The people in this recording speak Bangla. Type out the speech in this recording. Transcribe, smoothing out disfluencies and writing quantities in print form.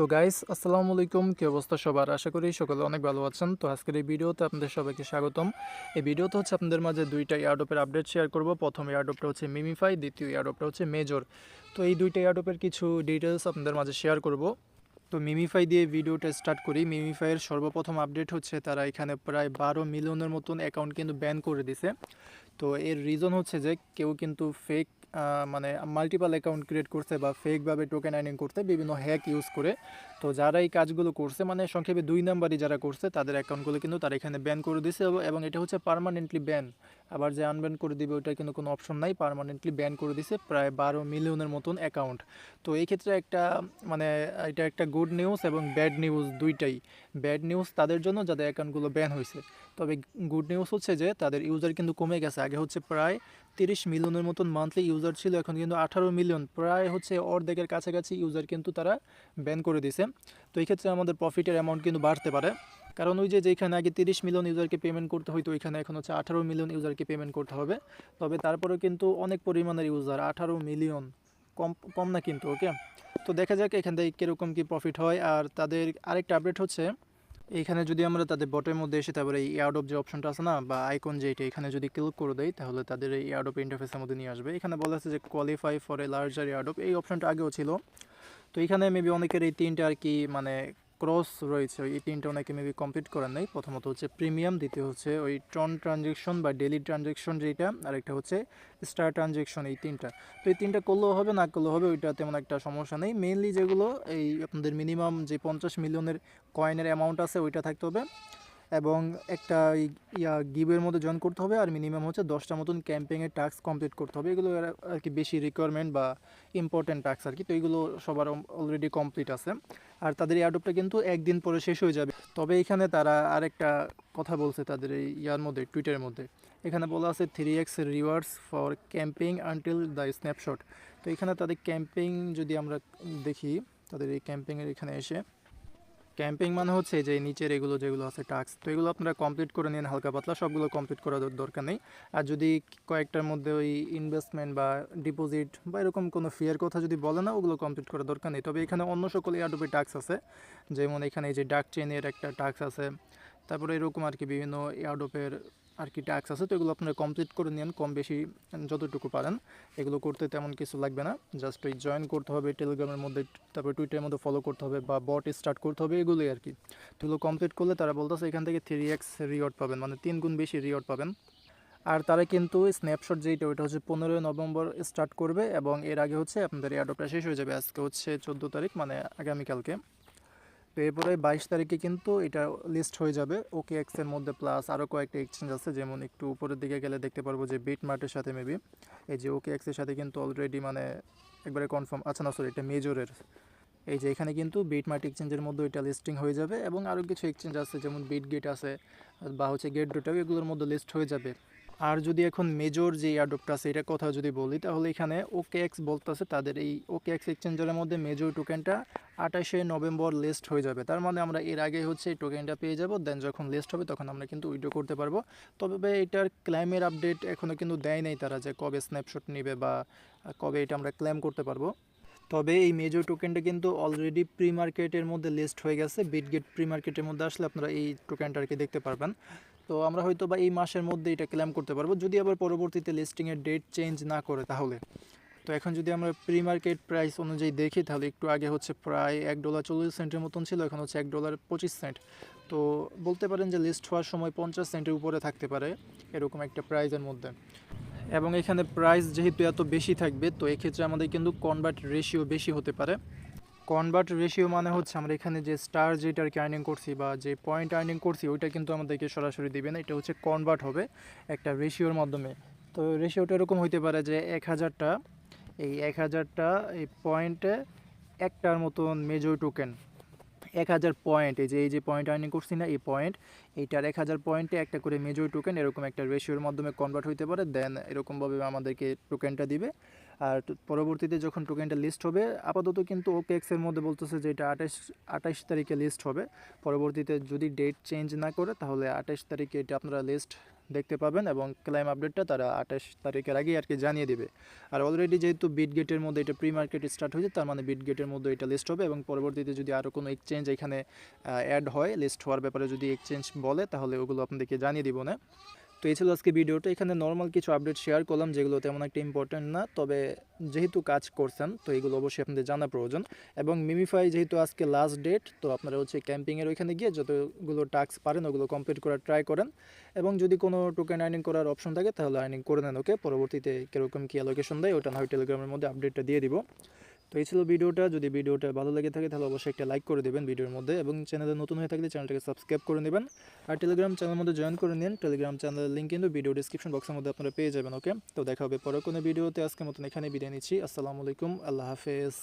তো গাইস আসসালামু আলাইকুম, কি অবস্থা সবার? আশা করি সকলে অনেক ভালো আছেন। তো আজকের এই ভিডিওতে আপনাদের সবাইকে স্বাগতম। এই ভিডিওতে হচ্ছে আপনাদের মাঝে দুইটা এয়ারড্রপের আপডেট শেয়ার করব। প্রথম এয়ারড্রপটা হচ্ছে মিমিফাই, দ্বিতীয় এয়ারড্রপটা হচ্ছে মেজর। তো এই দুইটা এয়ারড্রপের কিছু ডিটেলস আপনাদের মাঝে শেয়ার করব। তো মিমিফাই দিয়ে ভিডিওটা স্টার্ট করি। মিমিফাইয়ের সর্বপ্রথম আপডেট হচ্ছে তারা এখানে প্রায় 12 মিলিয়নের মতন অ্যাকাউন্ট কিন্তু ব্যান করে দিছে। তো এর রিজন হচ্ছে যে কেউ কিন্তু ফেক মানে মাল্টিপাল অ্যাকাউন্ট ক্রিয়েট করছে বা ফেকভাবে টোকেন আর্নিং করতে বিভিন্ন হ্যাক ইউজ করে। তো যারা এই কাজগুলো করছে, মানে সংক্ষেপে 2 নাম্বারই যারা করছে, তাদের অ্যাকাউন্টগুলো কিন্তু তারা এখানে ব্যান করে দিছে এবং এটা হচ্ছে পার্মানেন্টলি ব্যান। আবার যে আনব্যান করে দিবে ওইটার কিন্তু কোনো অপশন নাই, পার্মানেন্টলি ব্যান করে দিছে প্রায় 12 মিলিয়নের মতন অ্যাকাউন্ট। তো এই ক্ষেত্রে একটা মানে এটা একটা গুড নিউজ এবং ব্যাড নিউজ দুইটাই। ব্যাড নিউজ তাদের জন্য যাদের অ্যাকাউন্টগুলো ব্যান হয়েছে, তবে গুড নিউজ হচ্ছে যে তাদের ইউজার কিন্তু কমে গেছে। আগে হচ্ছে প্রায় 30 মিলিয়নের মতন মান্থলি ইউজার ছিল, এখন কিন্তু 18 মিলিয়ন, প্রায় হচ্ছে অর্ধেকের কাছাকাছি ইউজার কিন্তু তারা ব্যান করে দিছে। তো এই ক্ষেত্রে আমাদের প্রফিটের অ্যামাউন্ট কিন্তু বাড়তে পারে, কারণ ওই যে যেখানে আগে 30 মিলিয়ন ইউজারকে পেমেন্ট করতে হইতো, ওইখানে এখন হচ্ছে 18 মিলিয়ন ইউজারকে পেমেন্ট করতে হবে। তবে তারপরেও কিন্তু অনেক পরিমাণের ইউজার, 18 মিলিয়ন কম কম না কিন্তু। ওকে, তো দেখা যাক এখান থেকে কীরকম কী প্রফিট হয়। আর তাদের আরেকটা আপডেট হচ্ছে, এইখানে যদি আমরা তাদের বটের মধ্যে এসে তারপরে এই এয়ারড্রপ যে অপশনটা আছে না, বা আইকন যেটা, এখানে যদি ক্লিক করে দেয় তাহলে তাদের এই এয়ারড্রপ ইন্টারফেসের মধ্যে নিয়ে আসবে। এখানে বলা আছে যে qualify for a larger airdrop, এই অপশনটা আগেও ছিল। তো এখানে মেবি অনেকের এই তিনটা আর কি মানে ক্রস রয়েছে, এই তিনটা অনেকে মেবি কমপ্লিট করেন নাই। প্রথমত হচ্ছে প্রিমিয়াম, দ্বিতীয় হচ্ছে ওই ট্রন ট্রানজেকশন বা ডেলি ট্রানজেকশন যেটা, আর একটা হচ্ছে স্টার ট্রানজেকশন, এই তিনটা। তো এই তিনটা করলেও হবে, না করলেও হবে, ওইটা তেমন একটা সমস্যা নেই। মেইনলি যেগুলো এই আপনাদের মিনিমাম যে 50 মিলিয়নের কয়েনের অ্যামাউন্ট আছে ওইটা থাকতে হবে, এবং একটা গিভের মধ্যে জয়েন করতে হবে, আর মিনিমাম হচ্ছে 10টা মতন ক্যাম্পেইনের টাস্ক কমপ্লিট করতে হবে। এগুলো আর কি বেশি রিকোয়ারমেন্ট বা ইম্পর্টেন্ট টাস্ক আর কি। তো এইগুলো সবার অলরেডি কমপ্লিট আছে। আর তাদের এয়ারড্রপটা কিন্তু একদিন পরে শেষ হয়ে যাবে। তবে এখানে তারা আরেকটা কথা বলছে তাদের এই ইয়ার মধ্যে, টুইটারের মধ্যে। এখানে বলা আছে 3x rewards for campaigning until the snapshot. তো এখানে তাদের ক্যাম্পেইং যদি আমরা দেখি, তাদের এই ক্যাম্পেইংয়ের এখানে এসে, ক্যাম্পিং মানে হচ্ছে যে নিচের এগুলো যেগুলো আছে টাস্ক, তো এগুলো আপনারা কমপ্লিট করে নিন হালকা পাতলা, সবগুলো কমপ্লিট করার দরকার নেই। আর যদি কয়েকটার মধ্যে ওই ইনভেস্টমেন্ট বা ডিপোজিট বা এরকম কোনো ফিয়ার কথা যদি বলে না, ওগুলো কমপ্লিট করার দরকার নেই। তবে এখানে অন্য সকল এয়ারড্রপে টাস্ক আছে, যেমন এখানে এই যে ডাক চেইনের একটা টাস্ক আছে, তারপরে এরকম আর কি বিভিন্ন এয়ারড্রপের আর কি টাস্ক আছে। তো এগুলো আপনারা কমপ্লিট করে নিন কম বেশি যতটুকু পারেন। এগুলো করতে তেমন কিছু লাগবে না, জাস্ট ওই জয়েন করতে হবে টেলিগ্রামের মধ্যে, তারপরে টুইটারের মধ্যে ফলো করতে হবে বা বট স্টার্ট করতে হবে, এগুলোই আর কি। তো এগুলো কমপ্লিট করলে তারা বলতেছে এখান থেকে 3x রিওয়ার্ড পাবেন, মানে 3 গুণ বেশি রিওয়ার্ড পাবেন। আর তারা কিন্তু স্ন্যাপশট যেটা, ওইটা হচ্ছে 15 নভেম্বর স্টার্ট করবে, এবং এর আগে হচ্ছে আপনাদের এয়ারড্রপটা শেষ হয়ে যাবে। আজকে হচ্ছে 14 তারিখ, মানে আগামীকালকে। তো এরপরে 22 তারিখে কিন্তু এটা লিস্ট হয়ে যাবে ওকে এক্সের মধ্যে, প্লাস আরও কয়েকটা এক্সচেঞ্জ আছে, যেমন একটু উপরের দিকে গেলে দেখতে পারবো যে বিটমার্টের সাথে মেবি এই যে ওকে এক্সের সাথে কিন্তু অলরেডি মানে একবারে কনফার্ম। আচ্ছা না, সরি, এটা মেজরের। এই যে এখানে কিন্তু বিটমার্ট এক্সচেঞ্জের মধ্যে এটা লিস্টিং হয়ে যাবে, এবং আরও কিছু এক্সচেঞ্জ আছে যেমন বিটগেট আছে বা হচ্ছে গেট ডোটাও, এগুলোর মধ্যে লিস্ট হয়ে যাবে। আর যদি এখন মেজর যে এয়ারড্রপটা আছে এটার কথা যদি বলি, তাহলে এখানে ওকে এক্স বলতেছে তাদের এই ওকে এক্স এক্সচেঞ্জারের মধ্যে মেজর টোকেনটা 28শে নভেম্বর লিস্ট হয়ে যাবে। তার মানে আমরা এর আগে হচ্ছে এই টোকেনটা পেয়ে যাব, দেন যখন লিস্ট হবে তখন আমরা কিন্তু উইথড্র করতে পারবো। তবে এটার ক্লেমের আপডেট এখনও কিন্তু দেয় নাই তারা, যে কবে স্ন্যাপশট নেবে বা কবে এটা আমরা ক্লেম করতে পারবো। তবে এই মেজর টোকেনটা কিন্তু অলরেডি প্রি মার্কেটের মধ্যে লিস্ট হয়ে গেছে। বিটগেট প্রি মার্কেটের মধ্যে আসলে আপনারা এই টোকেনটা আর কি দেখতে পারবেন। তো আমরা হয়তো বা এই মাসের মধ্যে এটা ক্লেম করতে পারবো, যদি আবার পরবর্তীতে লিস্টিংয়ের ডেট চেঞ্জ না করে তাহলে। তো এখন যদি আমরা প্রি মার্কেট প্রাইস অনুযায়ী দেখি, তাহলে একটু আগে হচ্ছে প্রায় $1.40 মতন ছিল, এখন হচ্ছে $1.25। তো বলতে পারেন যে লিস্ট হওয়ার সময় 50 সেন্টের উপরে থাকতে পারে এরকম একটা প্রাইজের মধ্যে। এবং এখানে প্রাইস যেহেতু এত বেশি থাকবে, তো এক্ষেত্রে আমাদের কিন্তু কনভার্ট রেশিও বেশি হতে পারে। কনভার্ট রেশিও মানে হচ্ছে আমরা এখানে যে স্টার যেটা আর কি আর্নিং করছি বা যে পয়েন্ট আর্নিং করছি, ওইটা কিন্তু আমাদেরকে সরাসরি দেবে না, এটা হচ্ছে কনভার্ট হবে একটা রেশিওর মাধ্যমে। তো রেশিওটা এরকম হইতে পারে যে 1000টা, এই 1000টা এই পয়েন্টে একটার মতন মেজর টোকেন, 1000 পয়েন্ট, এই যে পয়েন্ট আর্নিং করছি না, এই পয়েন্ট, এইটার 1000 পয়েন্টে একটা করে মেজর টোকেন এরকম একটা রেশিওর মাধ্যমে কনভার্ট হইতে পারে, দেন এরকমভাবে আমাদেরকে টোকেনটা দিবে। আর পরবর্তীতে যখন টোকেনটা লিস্ট হবে, আপাতত কিন্তু ওকে এক্সের মধ্যে বলতেছে যে এটা 28 তারিখে লিস্ট হবে। পরবর্তীতে যদি ডেট চেঞ্জ না করে, তাহলে 28 তারিখে এটা আপনারা লিস্ট দেখতে পাবেন এবং ক্লাইম আপডেটটা তারা 28 তারিখের আগেই আর কি জানিয়ে দিবে। আর অলরেডি যেহেতু বিটগেটের মধ্যে এটা প্রি মার্কেট স্টার্ট হয়েছে, তার মানে বিটগেটের মধ্যে এটা লিস্ট হবে এবং পরবর্তীতে যদি আরও কোনো এক্সচেঞ্জ এখানে অ্যাড হয়, লিস্ট হওয়ার ব্যাপারে যদি এক্সচেঞ্জ বলে, তাহলে ওগুলো আপনাদেরকে জানিয়ে দিব না। তো এই ছিল আজকে ভিডিওটা। এখানে নর্মাল কিছু আপডেট শেয়ার করলাম যেগুলো তেমন একটা ইম্পর্টেন্ট না, তবে যেহেতু কাজ করছেন তো এগুলো অবশ্যই আপনাদের জানা প্রয়োজন। এবং মিমিফাই যেহেতু আজকে লাস্ট ডেট, তো আপনারা হচ্ছে ক্যাম্পিংয়ের ওইখানে গিয়ে যতগুলো টাস্ক পারেন ওগুলো কমপ্লিট করার ট্রাই করেন এবং যদি কোনো টোকেন আর্নিং করার অপশন থাকে তাহলে আর্নিং করে নেন। ওকে, পরবর্তীতে কীরকম কী অ্যালোকেশন দেয় ওটা না হয় টেলিগ্রামের মধ্যে আপডেটটা দিয়ে দিব। তো এই ছিল ভিডিওটা। যদি ভিডিওটা ভালো লেগে থাকে তাহলে অবশ্যই একটা লাইক করে দেবেন ভিডিওর মধ্যে এবং চ্যানেলে নতুন হয়ে থাকলে চ্যানেলটাকে সাবস্ক্রাইব করে নেবেন। আর টেলিগ্রাম চ্যানেলের মধ্যে জয়েন করে নিন। টেলিগ্রাম চ্যানেলের লিঙ্ক কিন্তু ভিডিও ডিসক্রিপশন বক্সের মধ্যে আপনারা পেয়ে যাবেন। ওকে, তো দেখা হবে পরে কোনো ভিডিওতে। আজকের মতন এখানে বিদায় নিচ্ছি। আসসালামু আলাইকুম, আল্লাহ হাফেজ।